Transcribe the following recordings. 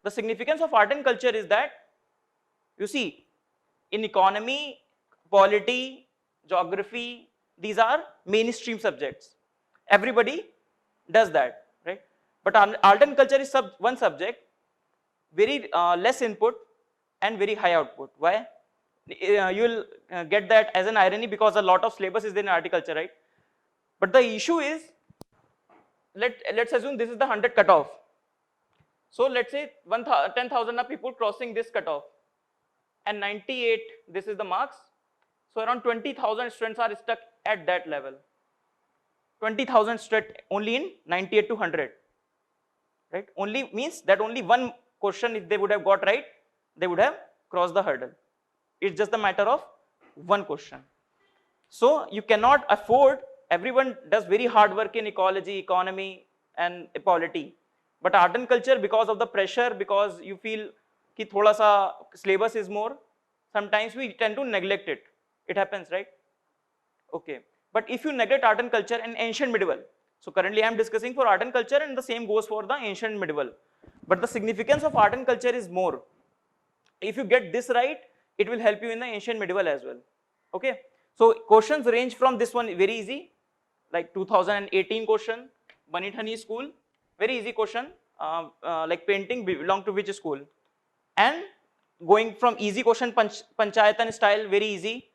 The significance of art and culture is that, you see, in economy, polity, geography, these are mainstream subjects. Everybody does that, right? But art and culture is one subject, very less input and very high output. Why? You will get that as an irony because a lot of syllabus is there in horticulture, right? But the issue is, let's assume this is the 100 cutoff. So let's say 10,000 are people crossing this cutoff, and 98, this is the marks. So around 20,000 students are stuck at that level. 20,000 straight only in 98 to 100, right? Only means that only one question, if they would have got right, they would have crossed the hurdle. It's just a matter of one question. So you cannot afford, everyone does very hard work in ecology, economy, and polity. But art and culture, because of the pressure, because you feel कि थोड़ा सा syllabus is more, sometimes we tend to neglect it. It happens, right? Okay. But if you neglect art and culture and ancient medieval, so currently I am discussing for art and culture, and the same goes for the ancient medieval. But the significance of art and culture is more. If you get this right, it will help you in the ancient medieval as well. Okay. So questions range from this one, very easy, like 2018 question, Banithani school, very easy question, like painting belong to which school? And going from easy question, Panchayatan style, very easy,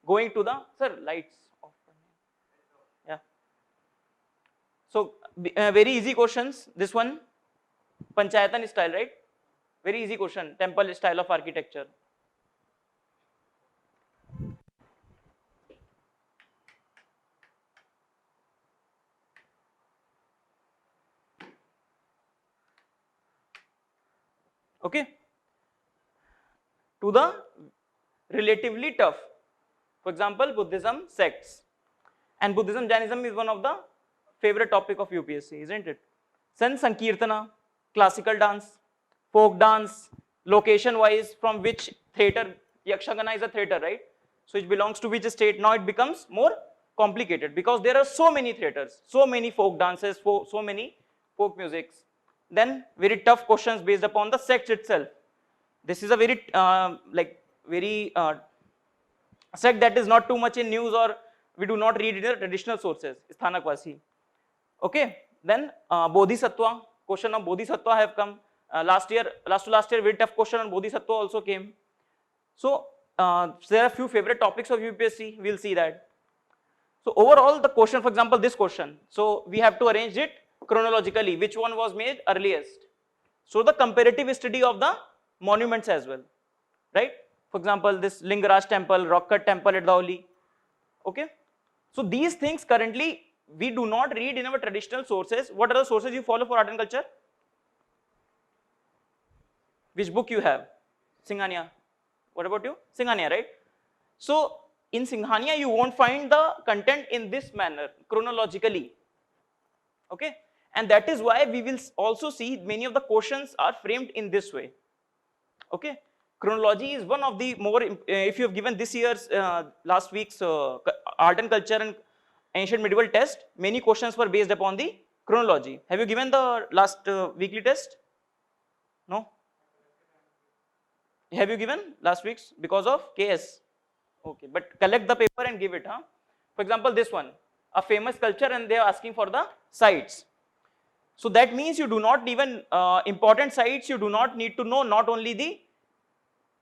going to the, sir, lights off. Yeah. So very easy questions, this one, Panchayatan style, right? Very easy question, temple style of architecture. Okay. To the relatively tough, for example, Buddhism sects, and Buddhism Jainism is one of the favorite topic of UPSC, isn't it? Then Sankirtana, classical dance, folk dance, location wise, from which theater, Yakshagana is a theater, right? So it belongs to which state? Now it becomes more complicated because there are so many theaters, so many folk dances, so many folk musics. Then very tough questions based upon the sect itself. This is a very sect that is not too much in news, or we do not read in the traditional sources, Sthanakvasi. Okay, then Bodhisattva, question of Bodhisattva have come. Last to last year, very tough question on Bodhisattva also came. So there are a few favorite topics of UPSC, we'll see that. So overall the question, for example, this question, so we have to arrange it chronologically, which one was made earliest. So the comparative study of the monuments as well, right? For example, this Lingaraj temple, rock cut temple at Dhauli. Okay, so these things currently we do not read in our traditional sources. What are the sources you follow for art and culture? Which book you have? Singhania. What about you? Singhania, right? So in Singhania you won't find the content in this manner chronologically. Okay, and that is why we will also see many of the questions are framed in this way. Okay, chronology is one of the more, if you have given this year's last week's art and culture and ancient medieval test, many questions were based upon the chronology. Have you given the last weekly test? No? Have you given last week's because of KS? Okay, but collect the paper and give it. Huh? For example, this one, a famous culture, and they are asking for the sites. So that means you do not even, important sites, you do not need to know not only the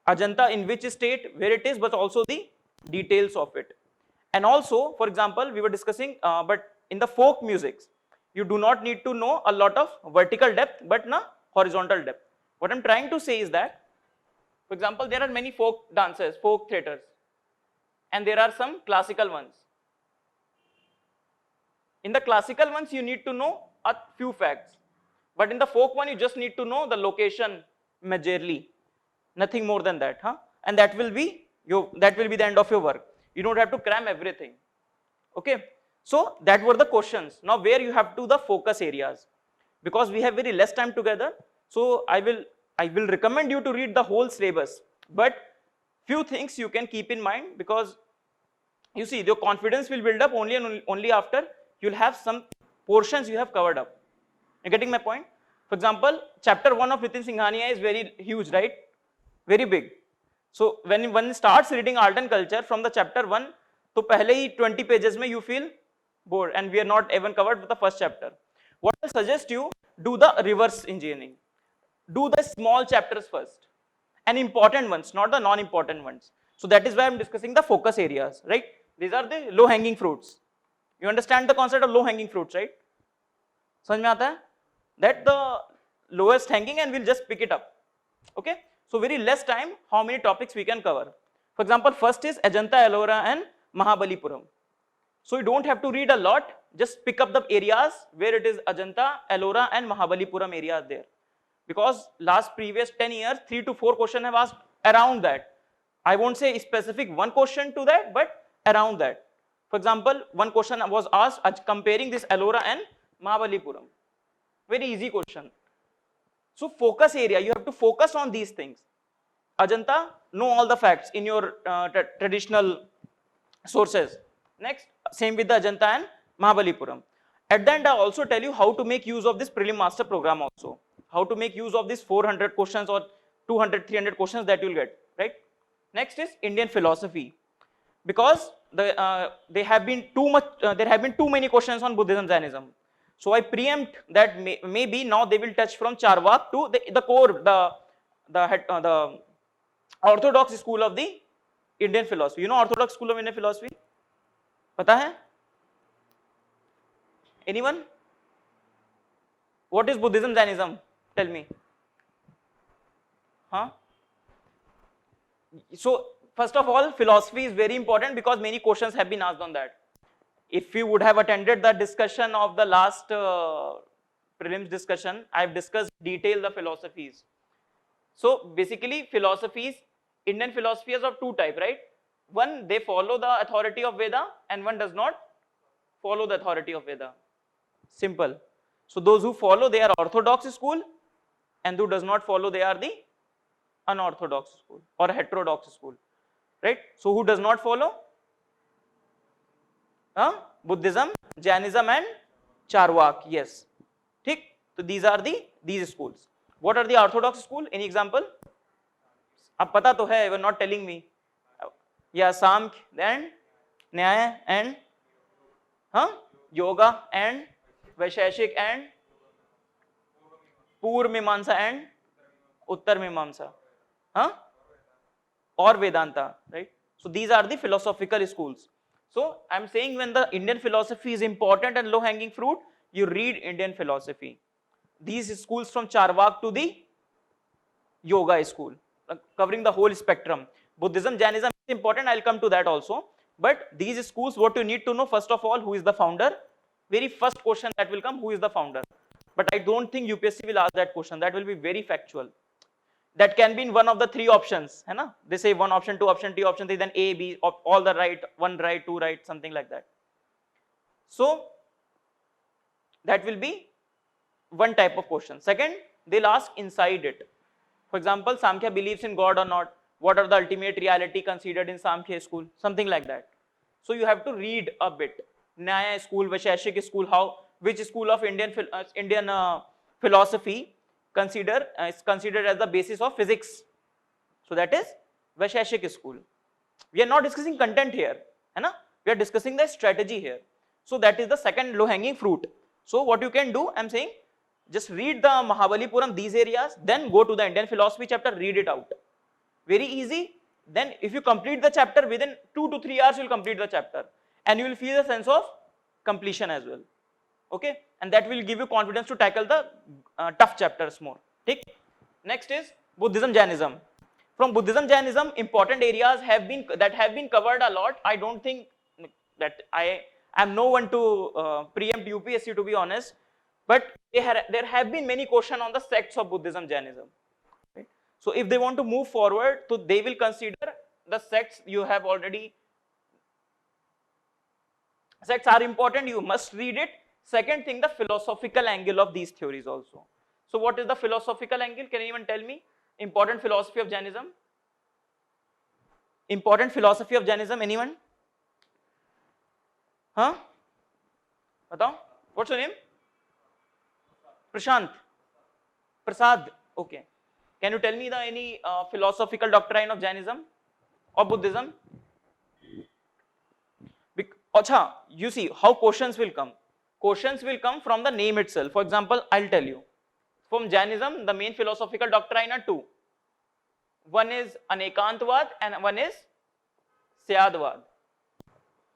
Ajanta in which state, where it is, but also the details of it. And also, for example, we were discussing, but in the folk musics, you do not need to know a lot of vertical depth, but na horizontal depth. What I'm trying to say is that, for example, there are many folk dances, folk theaters, and there are some classical ones. In the classical ones, you need to know a few facts, but in the folk one, you just need to know the location majorly, nothing more than that, huh? And that will be the end of your work. You don't have to cram everything. Okay, so that were the questions. Now where you have to the focus areas, because we have very less time together. So I will recommend you to read the whole syllabus, but few things you can keep in mind, because you see your confidence will build up only after you'll have some portions you have covered up. You getting my point? For example, chapter 1 of Nitin Singhania is very huge, right? Very big. So when one starts reading art and culture from the chapter 1, तो पहले ही 20 pages में you feel bored, and we are not even covered with the first chapter. What I suggest you, do the reverse engineering. Do the small chapters first and important ones, not the non-important ones. So that is why I'm discussing the focus areas, right? These are the low-hanging fruits. You understand the concept of low-hanging fruits, right? समझ में आता है? That the lowest hanging and we'll just pick it up. Okay? So very less time, how many topics we can cover. For example, first is Ajanta, Ellora and Mahabalipuram. So you don't have to read a lot, just pick up the areas where it is Ajanta, Ellora and Mahabalipuram areas there. Because last previous 10 years, 3 to 4 questions have asked around that. I won't say specific one question to that, but around that. For example, one question was asked comparing this Ellora and Mahabalipuram. Very easy question. So focus area, you have to focus on these things. Ajanta, know all the facts in your traditional sources. Next, same with the Ajanta and Mahabalipuram. At the end, I also tell you how to make use of this prelim master program also. How to make use of these 400 questions or 200, 300 questions that you'll get, right? Next is Indian philosophy. Because there have been too many questions on Buddhism, Jainism. So I preempt that maybe now they will touch from Charvak to the core, the orthodox school of the Indian philosophy. You know orthodox school of Indian philosophy? पता है? Anyone? What is Buddhism, Jainism? Tell me. Huh? So first of all, philosophy is very important because many questions have been asked on that. If you would have attended the discussion of the last prelims discussion, I have discussed detail the philosophies. So basically philosophies, Indian philosophy is of two types, right? One, they follow the authority of Veda and one does not follow the authority of Veda. Simple. So those who follow, they are orthodox school, and who does not follow, they are the unorthodox school or heterodox school, right? So who does not follow? Buddhism, Jainism and Charvak, yes. ठीक? So these are these schools. What are the orthodox school? Any example? अब पता तो है, you are not telling me. Yeah, Samkhya and Nyaya and Yoga and Vaisheshik and Purva Mimamsa and Uttar Mimamsa, or Vedanta, right? So these are the philosophical schools. So I'm saying when the Indian philosophy is important and low-hanging fruit, you read Indian philosophy. These schools from Charvak to the Yoga school, covering the whole spectrum. Buddhism, Jainism is important, I'll come to that also. But these schools, what you need to know, first of all, who is the founder? Very first question that will come, who is the founder? But I don't think UPSC will ask that question. That will be very factual. That can be in one of the three options, है ना? They say one option, two option, three option, three, then A, B, all the right, one right, two right, something like that. So that will be one type of question. Second, they'll ask inside it. For example, Samkhya believes in God or not? What are the ultimate reality considered in Samkhya school? Something like that. So you have to read a bit. Nyaya school, Vaisheshik school, which school of Indian philosophy is considered as the basis of physics? So that is Vaisheshik school. We are not discussing content here, है ना? We are discussing the strategy here. So that is the second low-hanging fruit. So what you can do, I'm saying, just read the Mahabalipuram, these areas, then go to the Indian philosophy chapter, read it out. Very easy. Then if you complete the chapter within 2 to 3 hours, you'll complete the chapter. And you will feel a sense of completion as well. Okay? And that will give you confidence to tackle the tough chapters more. Okay? Next is Buddhism, Jainism. From Buddhism, Jainism, important areas have been covered a lot. I don't think that I am no one to preempt UPSC, to be honest. But there have been many questions on the sects of Buddhism, Jainism. Right? So if they want to move forward, so they will consider the sects you have already. Sects are important, you must read it. Second thing, the philosophical angle of these theories also. So what is the philosophical angle? Can anyone tell me? Important philosophy of Jainism? Important philosophy of Jainism, anyone? Batao? What's your name? Prashant. Prasad, okay. Can you tell me the any philosophical doctrine of Jainism or Buddhism? Acha, you see how questions will come. Questions will come from the name itself. For example, I'll tell you. From Jainism, the main philosophical doctrine are two. One is Anekantvad and one is Syadvad.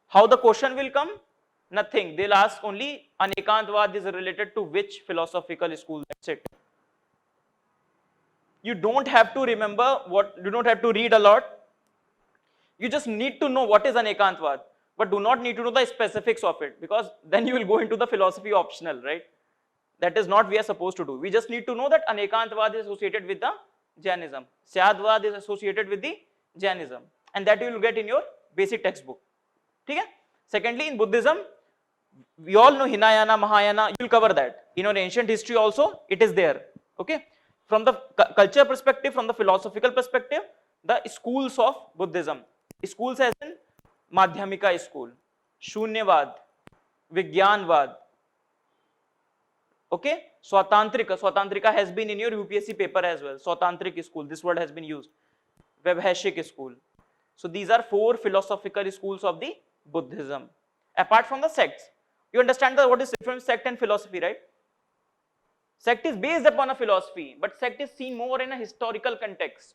How the question will come? Nothing. They'll ask only Anekantvad is related to which philosophical school. That's it. You don't have to remember what, you don't have to read a lot. You just need to know what is Anekantvad, but do not need to know the specifics of it, because then you will go into the philosophy optional, right? That is not we are supposed to do. We just need to know that Anekantvad is associated with the Jainism. Syadvad is associated with the Jainism, and that you will get in your basic textbook. Okay? Secondly, in Buddhism, we all know Hinayana, Mahayana, you will cover that. In your ancient history also, it is there. Okay? From the culture perspective, from the philosophical perspective, the schools of Buddhism. Schools as in Madhyamika school, Shunyavad, Vigyanvad. Okay? Swatantrika has been in your UPSC paper as well. Swatantrik school, this word has been used. Vaibhashik school. So these are 4 philosophical schools of the Buddhism. Apart from the sects, you understand what is different sect and philosophy, right? Sect is based upon a philosophy, but sect is seen more in a historical context.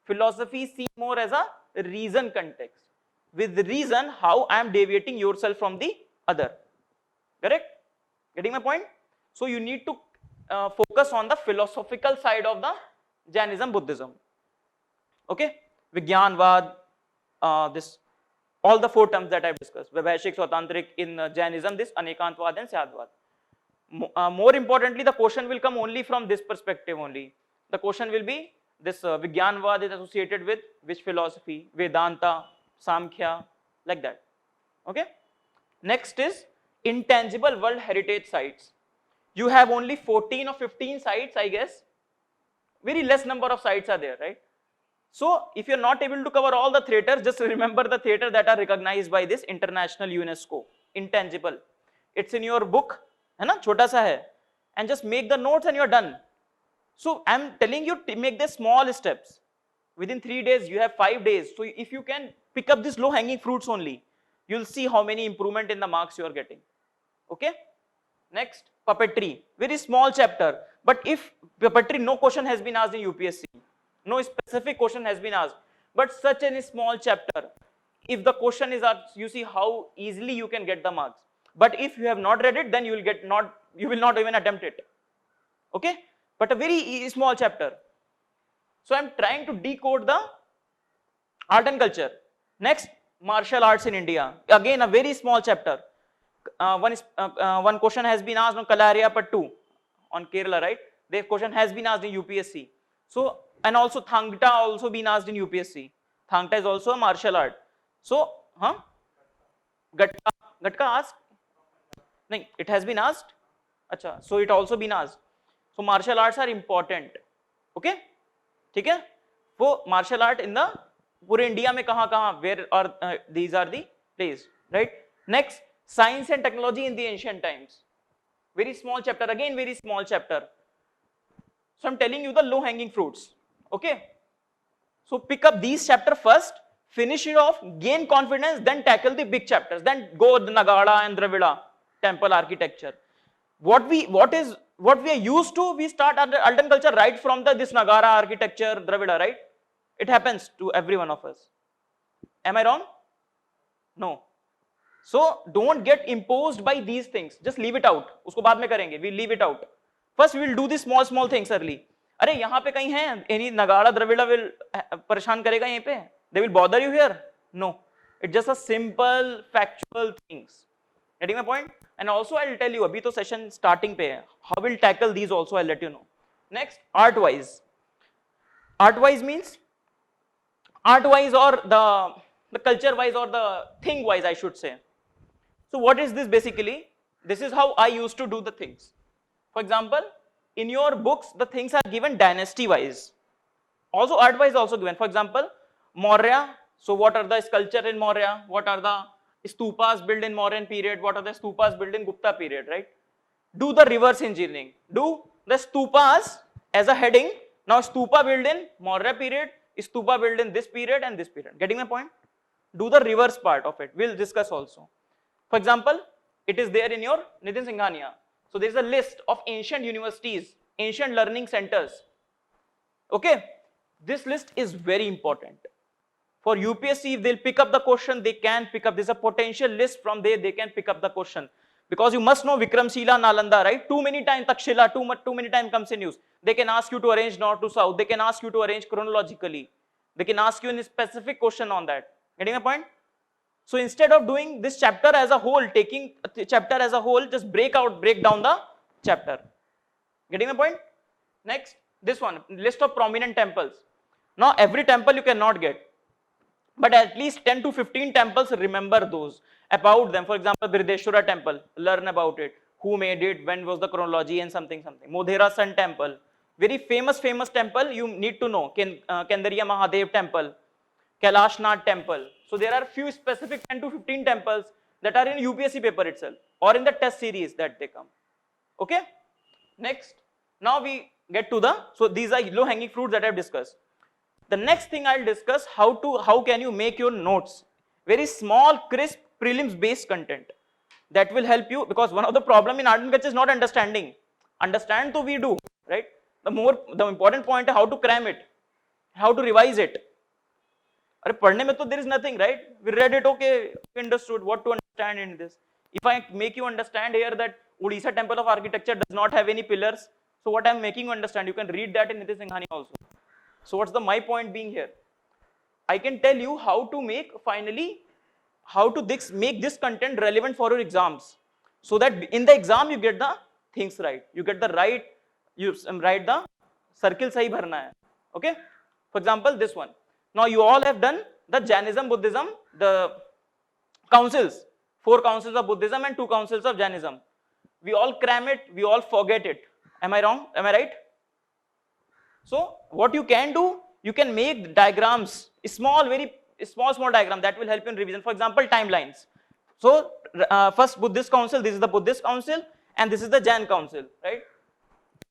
Philosophy is seen more as a reason context. With the reason, how I am deviating yourself from the other. Correct? Getting my point? So you need to focus on the philosophical side of the Jainism, Buddhism. Okay? Vigyanvad, this, all the 4 terms that I've discussed. Vaibhashik, Swatantrik, in Jainism, this Anekantvad and Syadvad. More importantly, the question will come only from this perspective only. The question will be, this Vigyanvad is associated with which philosophy? Vedanta, Samkhya, like that. Okay? Next is intangible World Heritage Sites. You have only 14 or 15 sites, I guess. Very less number of sites are there, right? So if you're not able to cover all the theaters, just remember the theater that are recognized by this international UNESCO. Intangible. It's in your book, है ना, छोटा सा है, and just make the notes and you're done. So I'm telling you to make the small steps. Within 3 days, you have 5 days. So if you can pick up these low-hanging fruits only, you'll see how many improvement in the marks you are getting. Okay? Next, puppetry. Very small chapter. But if puppetry, no question has been asked in UPSC. No specific question has been asked. But such a small chapter, if the question is asked, you see how easily you can get the marks. But if you have not read it, then you will not even attempt it. Okay? But a very small chapter. So I'm trying to decode the art and culture. Next, martial arts in India. Again, a very small chapter. One question has been asked on Kalariyapattu on Kerala, right? The question has been asked in UPSC. So, and also Thangta also been asked in UPSC. Thangta is also a martial art. So, Gatka asked? No, it has been asked. Acha, so it also been asked. So martial arts are important. Okay? ठीक है? वो martial art in the पूरे India में कहाँ where are these are the places, right? Next, science and technology in the ancient times. Very small chapter, again very small chapter. So I'm telling you the low hanging fruits. Okay? So pick up these chapters first, finish it off, gain confidence, then tackle the big chapters. Then go the Nagada and Dravida temple architecture. What we are used to, we start under art and culture right from this Nagara architecture, Dravida, right? It happens to every one of us. Am I wrong? No. So don't get imposed by these things. Just leave it out. उसको बाद में करेंगे. We'll leave it out. First we will do the small things early. अरे यहाँ पे कहीं है? Any Nagara, Dravida will परेशान करेगा यहाँ पे? They will bother you here? No. It's just a simple factual things. Getting my point? And also I'll tell you, abhi to session starting pe hai. How we'll tackle these also I'll let you know. Next, art-wise. Art-wise means, art-wise or the culture-wise or the thing-wise I should say. So what is this basically? This is how I used to do the things. For example, in your books, the things are given dynasty-wise. Also art-wise also given. For example, Maurya. So what are the sculpture in Maurya? What are the stupas built in Mauryan period? What are the stupas built in Gupta period, right? Do the reverse engineering. Do the stupas as a heading. Now stupa built in Maurya period, stupa built in this period and this period. Getting my point? Do the reverse part of it. We'll discuss also. For example, it is there in your Nitin Singhania. So there is a list of ancient universities, ancient learning centers. Okay, this list is very important. For UPSC, if they'll pick up the question, they can pick up. There's a potential list from there, they can pick up the question. Because you must know Vikramshila, Nalanda, right? Too many times Takshila, too many times comes in news. They can ask you to arrange north to south. They can ask you to arrange chronologically. They can ask you a specific question on that. Getting my point? So instead of doing this chapter as a whole, taking the chapter as a whole, just break down the chapter. Getting my point? Next, this one, list of prominent temples. Now every temple you cannot get, but at least 10 to 15 temples, remember those, about them. For example, Brihdeshwara temple, learn about it, who made it, when was the chronology and something. Modhera Sun temple, very famous temple, you need to know. Kendriya Mahadev temple, Kailash Nath temple. So there are few specific 10 to 15 temples that are in UPSC paper itself or in the test series that they come. Okay? Next, now we get to so these are low hanging fruits that I have discussed. The next thing I'll discuss, how can you make your notes very small, crisp, prelims based content that will help you, because one of the problem in art and culture is not understanding. Understand so we do, right? The important point is how to cram it, how to revise it. Padhne mein to there is nothing, right? We read it, okay, we understood what to understand in this. If I make you understand here that Odisha Temple of Architecture does not have any pillars, so what I'm making you understand, you can read that in Nitin Singhania also. So what's my point being here? I can tell you how to make, finally, how to make this content relevant for your exams, so that in the exam you get the things right, you get the right, you write the circle sahi bharna hai. Okay? For example, this one. Now you all have done the Jainism, Buddhism, the councils, 4 councils of Buddhism and 2 councils of Jainism. We all cram it, we all forget it. Am I wrong? Am I right? So what you can do, you can make diagrams, very small diagram that will help you in revision. For example, timelines. So first Buddhist council, this is the Buddhist council and this is the Jain council, right?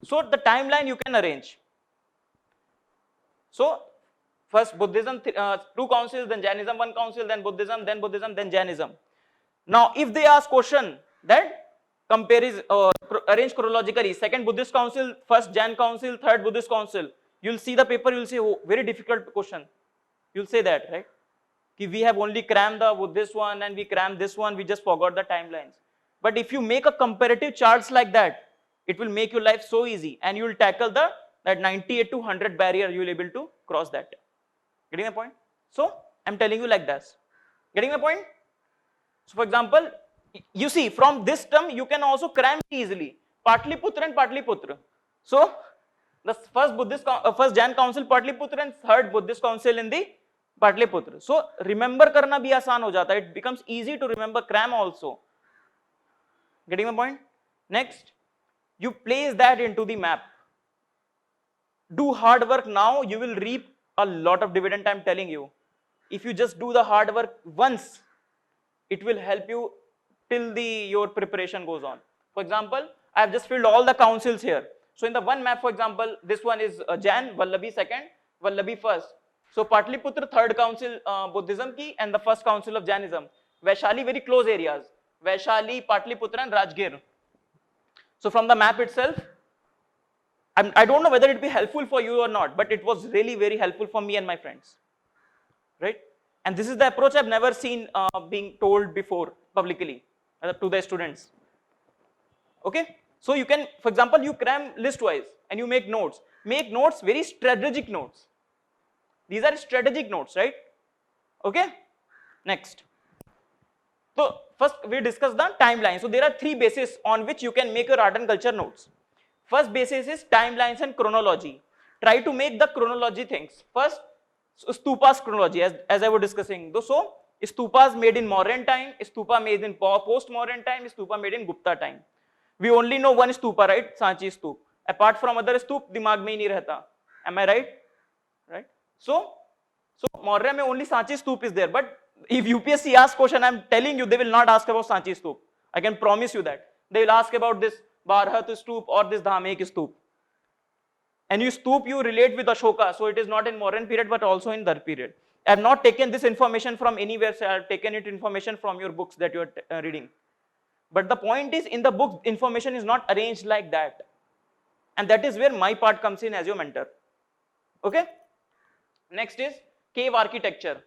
So the timeline you can arrange. So first Buddhism, 2 councils, then Jainism, 1 council, then Buddhism, then Jainism. Now if they ask question that arrange chronologically, second Buddhist council, first Jain council, third Buddhist council, you'll see the paper, you'll say, oh, very difficult question. You'll say that, right? We have only crammed the Buddhist one and we crammed this one, we just forgot the timelines. But if you make a comparative charts like that, it will make your life so easy and you will tackle that 98 to 100 barrier, you will be able to cross that. Getting my point? So I'm telling you like this. Getting my point? So for example, you see from this term you can also cram easily Patliputra and Patliputra. So the first Jain council Patliputra and third Buddhist council in the Patliputra. So remember karna bhi aasan ho jata, it becomes easy to remember, cram also. Getting my point? Next, you place that into the map. Do hard work now, you will reap a lot of dividend, I'm telling you. If you just do the hard work once, it will help you till your preparation goes on. For example, I have just filled all the councils here. So in the one map, for example, this one is Jain, Vallabhi second, Vallabhi first. So Patliputra, third council Buddhism ki, and the first council of Jainism. Vaishali, very close areas. Vaishali, Patliputra and Rajgir. So from the map itself, I don't know whether it will be helpful for you or not, but it was really very helpful for me and my friends. Right? And this is the approach I've never seen being told before publicly to the students. Okay? So you can, for example, you cram list-wise and you make notes. Make notes, very strategic notes. These are strategic notes, right? Okay? Next. So first we discuss the timeline. So there are 3 bases on which you can make your art and culture notes. First basis is timelines and chronology. Try to make the chronology things. First, stupas chronology, as I was discussing. So stupas made in Mauryan time, stupa made in post-Mauryan time, stupa made in Gupta time. We only know one stupa, right? Sanchi stup. Apart from other stup, dimag mein hi nahi rehta. Am I right? Right? So Maurya mein only Sanchi stup is there. But if UPSC asks question, I'm telling you, they will not ask about Sanchi stup. I can promise you that. They will ask about this Bharhat stup or this Dhamek stup. and you stoop, you relate with Ashoka. So it is not in Mauryan period, but also in Dar period. I have not taken this information from anywhere, so I have taken it information from your books that you are reading. But the point is, in the book, information is not arranged like that. And that is where my part comes in as your mentor. Okay? Next is cave architecture.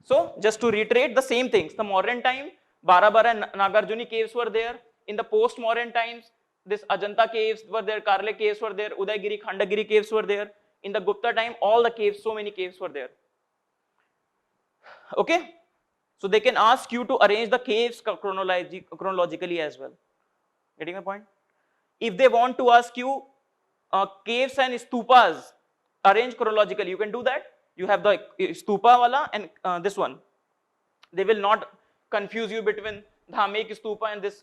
So just to reiterate the same things, the Mauryan time, Barabara and Nagarjuni caves were there. In the post-Mauryan times, this Ajanta caves were there, Karle caves were there, Udaygiri, Khandagiri caves were there. In the Gupta time, all the caves, so many caves were there. Okay? So they can ask you to arrange the caves chronologically as well. Getting my point? If they want to ask you caves and stupas arrange chronologically, you can do that. You have the stupa wala and this one. They will not confuse you between Dhamek stupa and this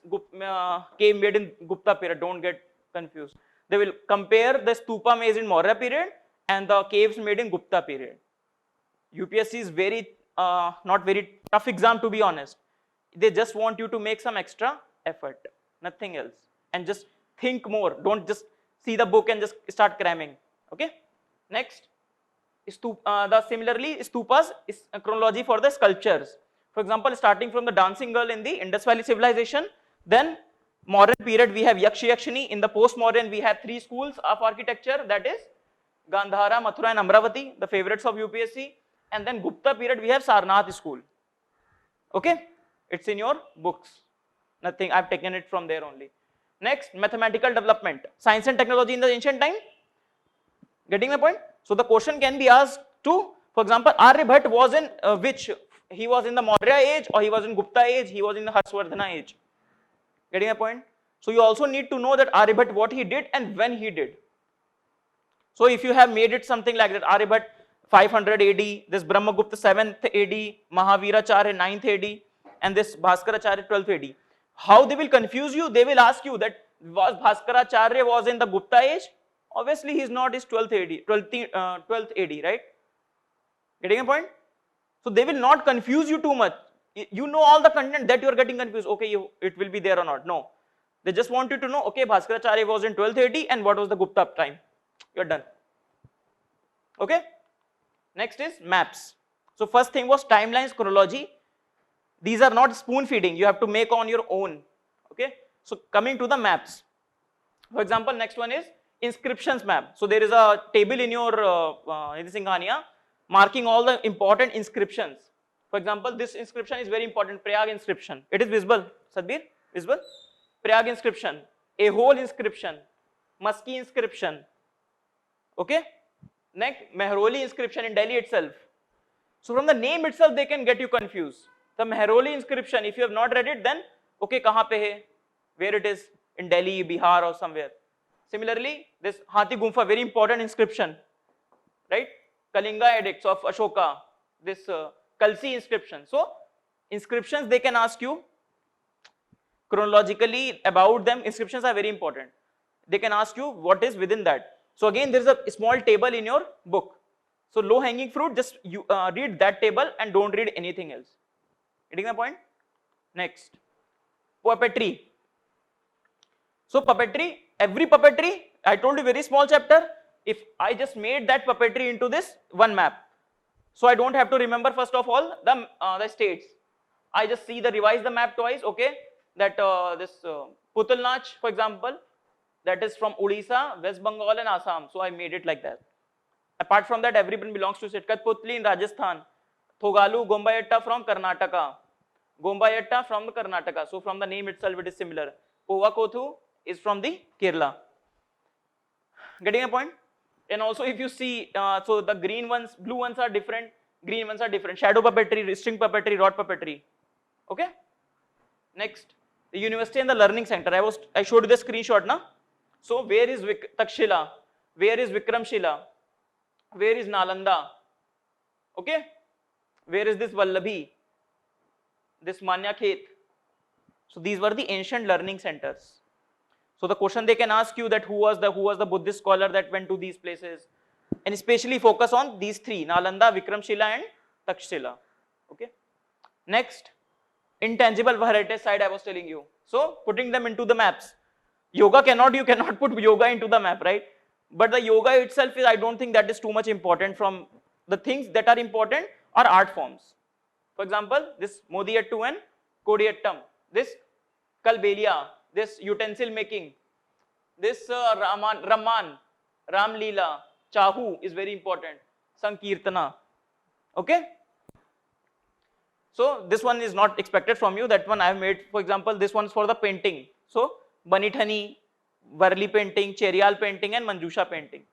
cave made in Gupta period. Don't get confused. They will compare the stupa made in Maurya period and the caves made in Gupta period. UPSC is very not very tough exam, to be honest. They just want you to make some extra effort, nothing else, and just think more. Don't just see the book and just start cramming. Okay. Next, similarly stupas is a chronology for the sculptures. For example, starting from the dancing girl in the Indus Valley civilization, then Mauryan period we have Yakshi Yakshini. In the post-Mauryan we have 3 schools of architecture, that is Gandhara, Mathura and Amravati, the favorites of UPSC. And then Gupta period we have Sarnath school. Okay, it's in your books. Nothing, I've taken it from there only. Next, mathematical development, science and technology in the ancient time. Getting my point? So the question can be asked to, for example, Aryabhatta was in which? He was in the Maurya age, or he was in Gupta age, he was in the Harshvardhana age. Getting my point? So you also need to know that Aryabhatta, what he did and when he did. So if you have made it something like that, Aryabhatta 500 AD, this Brahmagupta 7th AD, Mahaviracharya 9th AD, and this Bhaskaracharya 12th AD. How they will confuse you? They will ask you that was Bhaskaracharya was in the Gupta age? Obviously, he is not, his 12th AD, 12th AD, right? Getting a point? So they will not confuse you too much. You know all the content that you are getting confused. Okay, it will be there or not. No. They just want you to know, okay, Bhaskaracharya was in 12th AD and what was the Gupta time. You're done. Okay? Next is maps. So first thing was timelines, chronology. These are not spoon feeding. You have to make on your own. Okay? So coming to the maps. For example, next one is inscriptions map. So there is a table in your Singhania marking all the important inscriptions. For example, this inscription is very important, Prayag inscription. It is visible, Sadbir? Visible? Prayag inscription, Ahol inscription, Maski inscription. Okay? Next, Mehroli inscription in Delhi itself. So from the name itself, they can get you confused. The Mehroli inscription, if you have not read it, then okay, kahan pe hai? Where it is? In Delhi, Bihar or somewhere. Similarly, this Hathi Gumpha, very important inscription, right? Kalinga edicts of Ashoka, this Kalsi inscription. So inscriptions, they can ask you chronologically about them. Inscriptions are very important. They can ask you what is within that. So again, there is a small table in your book. So low hanging fruit, just you read that table and don't read anything else. Getting the point? Next, puppetry. So puppetry, every puppetry, I told you very small chapter. If I just made that puppetry into this one map, so I don't have to remember first of all the states. I just revise the map twice. Okay, that this Putul Nach, for example, that is from Odisha, West Bengal and Assam. So I made it like that. Apart from that, everyone belongs to state. Kathputli in Rajasthan, Thogalu, Gombayatta from Karnataka, Gombayatta from the Karnataka. So from the name itself, it is similar. Povakothu is from the Kerala. Getting a point? And also, if you see, so the green ones, blue ones are different. Green ones are different. Shadow puppetry, string puppetry, rod puppetry. Okay. Next, the university and the learning center. I showed you the screenshot, na. So where is Takshila? Where is Vikramshila? Where is Nalanda? Okay. Where is this Vallabhi? This Manyakhet. So these were the ancient learning centers. So the question they can ask you that who was the Buddhist scholar that went to these places, and especially focus on these three: Nalanda, Vikramshila, and Takshila. Okay. Next, intangible heritage site I was telling you. So putting them into the maps. You cannot put yoga into the map, right? but the yoga itself is, I don't think that is too much important. From the things that are important are art forms. For example, this Modiyattu and Kodiyattam, this Kalbelia, this utensil making, this Raman, Ram Leela, Chahu is very important, Sankirtana, okay? So this one is not expected from you, that one I have made. For example, this one is for the painting. So Banithani, Varli painting, Cherial painting and Manjusha painting.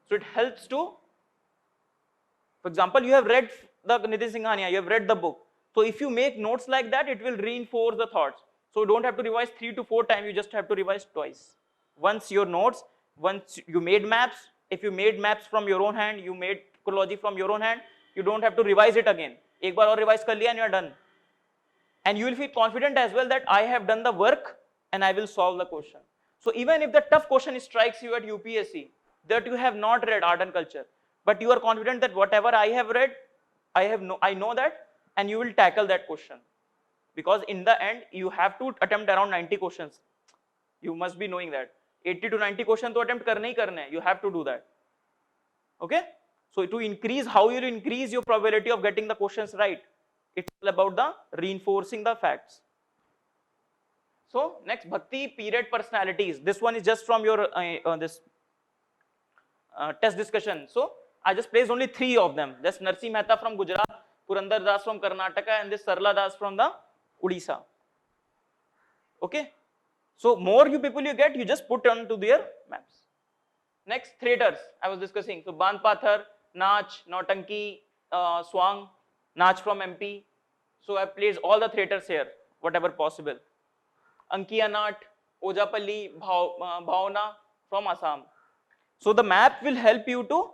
So it helps to, for example, you have read the Nitin Singhania, you have read the book. So if you make notes like that, it will reinforce the thoughts. So you don't have to revise 3 to 4 times, you just have to revise twice. Once your notes, once you made maps, if you made maps from your own hand, you made chronology from your own hand, you don't have to revise it again. एक बार और revise कर लिया and you are done. And you will feel confident as well that I have done the work and I will solve the question. So even if the tough question strikes you at UPSC, that you have not read art and culture, but you are confident that whatever I have read, I know that, and you will tackle that question. Because in the end, you have to attempt around 90 questions. You must be knowing that. 80 to 90 questions to attempt karne hi karne hai. You have to do that. Okay? So to increase, how you will increase your probability of getting the questions right? It's all about the reinforcing the facts. So next, Bhakti period personalities. This one is just from your test discussion. So I just placed only 3 of them. Just Narsi Mehta from Gujarat, Purandar Das from Karnataka, and this Sarla Das from the Odisha. Okay. So more you people you get, you just put onto their maps. Next, theaters I was discussing. So Band Pathar, Nach, Nautanki, Swang, Nach from MP. So I placed all the theaters here, whatever possible. Ankiya Nat, Ojapalli, Bhavna from Assam. So the map will help you to,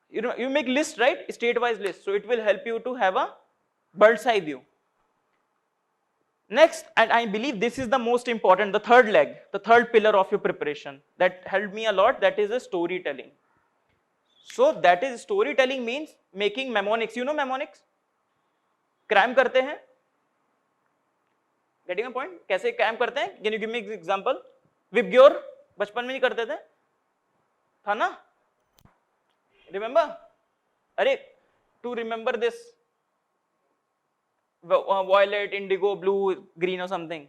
you make list, right? State-wise list. So it will help you to have a bird's eye view. Next, and I believe this is the most important, the third leg, the third pillar of your preparation that helped me a lot, that is a storytelling. So that is, storytelling means making mnemonics. You know mnemonics? Cram करते हैं? Getting a point? कैसे cram करते हैं? Can you give me an example? Vibgyor बचपन में नहीं करते थे? था ना? Remember? अरे, to remember this violet, indigo, blue, green or something.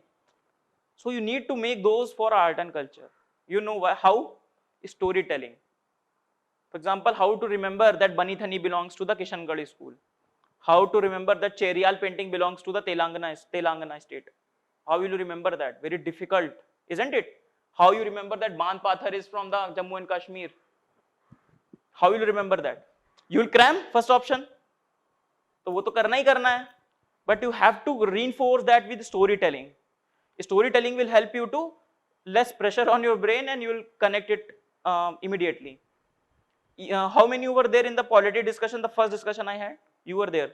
So you need to make those for art and culture. You know how? Storytelling. For example, how to remember that Banithani belongs to the Kishangarh school. How to remember that Cherial painting belongs to the Telangana state. How will you remember that? Very difficult, isn't it? How you remember that Band Pathar is from the Jammu and Kashmir? How will you remember that? You will cram, first option. तो वो तो करना ही करना है. But you have to reinforce that with storytelling. Storytelling will help you to less pressure on your brain and you will connect it immediately. How many you were there in the polity discussion, the first discussion I had? You were there.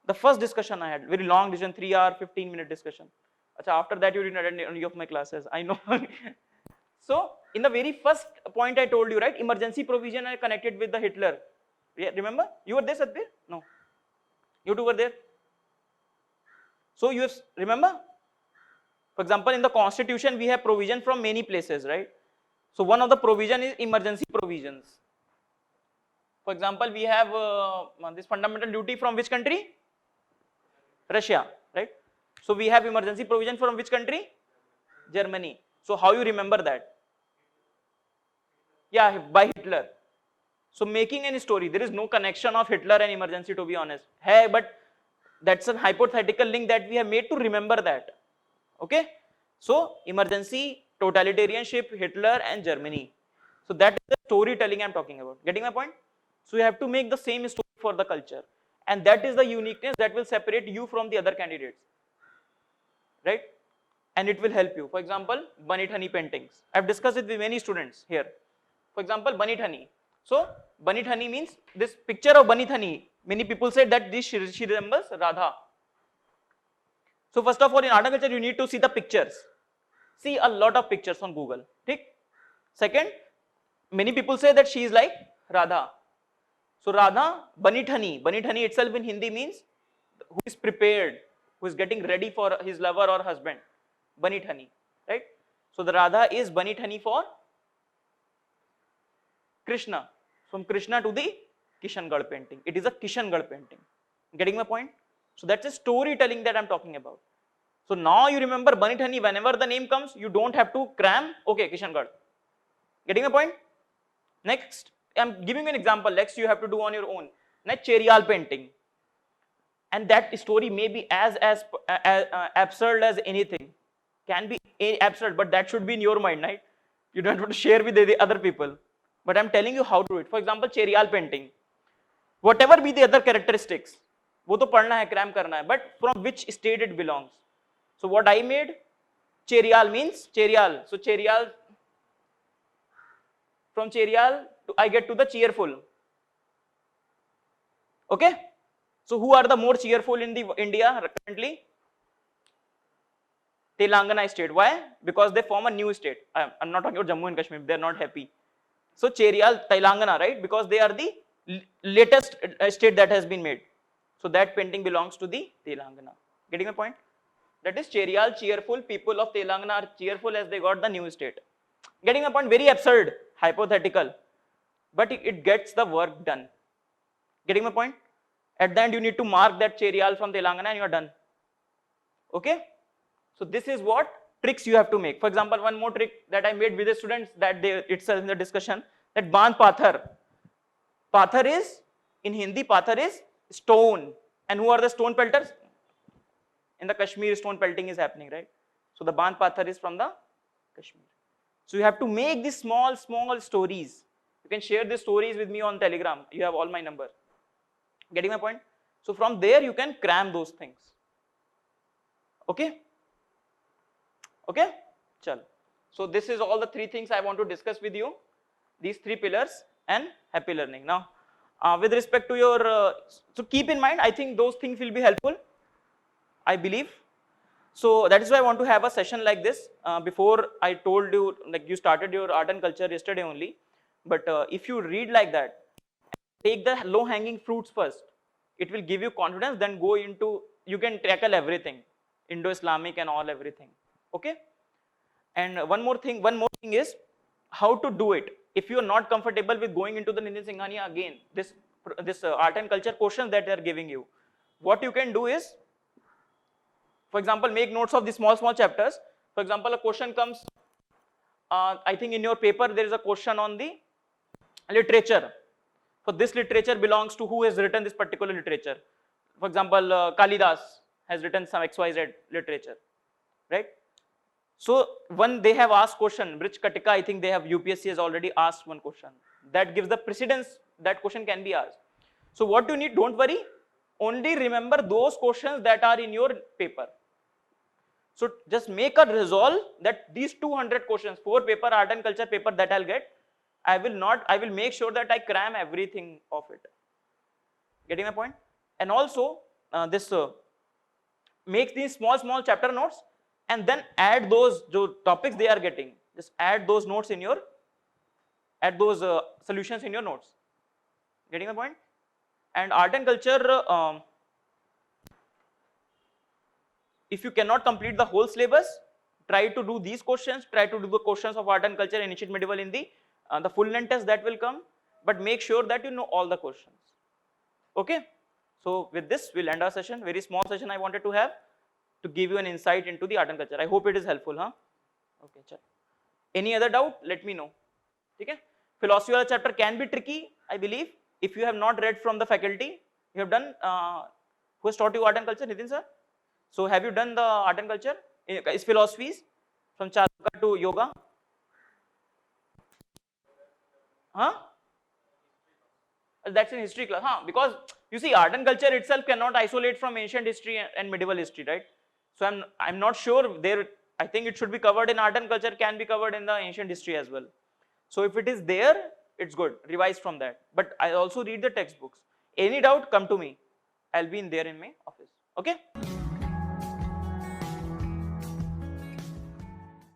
The first discussion I had, very long discussion, 3 hour, 15-minute discussion. Achha, after that you didn't attend any of my classes, I know. So in the very first point I told you, right, emergency provision I connected with the Hitler. Yeah, remember? You were there, Satbir? No. You two were there. So you remember? For example, in the constitution, we have provision from many places, right? So one of the provision is emergency provisions. For example, we have this fundamental duty from which country? Russia, right? So we have emergency provision from which country? Germany. So how you remember that? Yeah, by Hitler. So making any story, there is no connection of Hitler and emergency, to be honest. Hey, but that's a hypothetical link that we have made to remember that. Okay? So emergency, totalitarianship, Hitler and Germany. So that is the storytelling I'm talking about. Getting my point? So you have to make the same story for the culture. And that is the uniqueness that will separate you from the other candidates. Right? And it will help you. For example, Banithani paintings. I've discussed it with many students here. For example, Banithani. So Banithani means this picture of Banithani. Many people say that this she resembles Radha. So first of all, in art and culture, you need to see the pictures. See a lot of pictures on Google. ठीक? Second, many people say that she is like Radha. So Radha, Banithani. Banithani itself in Hindi means who is prepared, who is getting ready for his lover or husband. Banithani, right? So the Radha is Banithani for Krishna. From Krishna to the Kishangarh painting. It is a Kishangarh painting. Getting my point? So that's a storytelling that I'm talking about. So now you remember Banithani, whenever the name comes, you don't have to cram, okay, Kishangarh. Getting my point? Next, I'm giving you an example. Next, you have to do on your own. Next, Cherial painting. And that story may be as absurd as anything. Can be absurd, but that should be in your mind, right? You don't want to share with the other people. But I'm telling you how to do it. For example, Cherial painting. Whatever be the other characteristics, वो तो पढ़ना है, cram करना है, but from which state it belongs. So what I made, Cherial means Cherial. So Cherial, from Cherial, I get to the cheerful. Okay? So who are the more cheerful in the India currently? Telangana state. Why? Because they form a new state. I'm not talking about Jammu and Kashmir. They're not happy. So Cherial, Telangana, right? Because they are the latest state that has been made. So that painting belongs to the Telangana. Getting my point? That is Cherial, cheerful. People of Telangana are cheerful as they got the new state. Getting my point? Very absurd, hypothetical. But it gets the work done. Getting my point? At the end, you need to mark that Cherial from Telangana and you are done. Okay? So this is what tricks you have to make. For example, one more trick that I made with the students that they itself in the discussion, that Bandh Pathar. Pathar is, in Hindi, Pathar is stone. And who are the stone pelters? In the Kashmir, stone pelting is happening, right? So the Bandh Pathar is from the Kashmir. So you have to make these small stories. You can share these stories with me on Telegram. You have all my number. Getting my point? So from there you can cram those things. Okay? Okay? Chal. So this is all the three things I want to discuss with you. These three pillars and happy learning. Now, with respect to your, so keep in mind, I think those things will be helpful, I believe. So that is why I want to have a session like this. Before I told you, like you started your art and culture yesterday only. But if you read like that, take the low hanging fruits first. It will give you confidence, then go into, you can tackle everything. Indo-Islamic and all everything. Okay? And one more thing is how to do it. If you are not comfortable with going into the Nitin Singhania again, this art and culture questions that they are giving you, what you can do is, for example, make notes of the small chapters. For example, a question comes, I think in your paper there is a question on the literature. So this literature belongs to who has written this particular literature. For example, Kalidas has written some XYZ literature, right? So when they have asked question, Brij Katika, I think they have, UPSC has already asked one question. That gives the precedence, that question can be asked. So what you need, don't worry, only remember those questions that are in your paper. So just make a resolve that these 200 questions, 4 paper, art and culture paper that I'll get, I will make sure that I cram everything of it. Getting my point? And also, make these small chapter notes and then add those topics they are getting. Just add those notes in your, add those solutions in your notes. Getting my point? And art and culture, if you cannot complete the whole syllabus, try to do these questions, try to do the questions of art and culture, ancient medieval in the full length test that will come, but make sure that you know all the questions. Okay? So with this, we'll end our session. Very small session I wanted to have to give you an insight into the art and culture. I hope it is helpful, huh? Okay, chal. Any other doubt? Let me know. Okay? Philosophy wala chapter can be tricky, I believe. If you have not read from the faculty, you have done, who has taught you art and culture? Nitin sir? So have you done the art and culture? Is philosophies from Chaluka to yoga? Huh? That's in history class, huh? Because you see, art and culture itself cannot isolate from ancient history and medieval history, right? So I'm not sure there. I think it should be covered in art and culture, can be covered in the ancient history as well. So if it is there, it's good. Revise from that. But I also read the textbooks. Any doubt, come to me. I'll be in there in my office. Okay?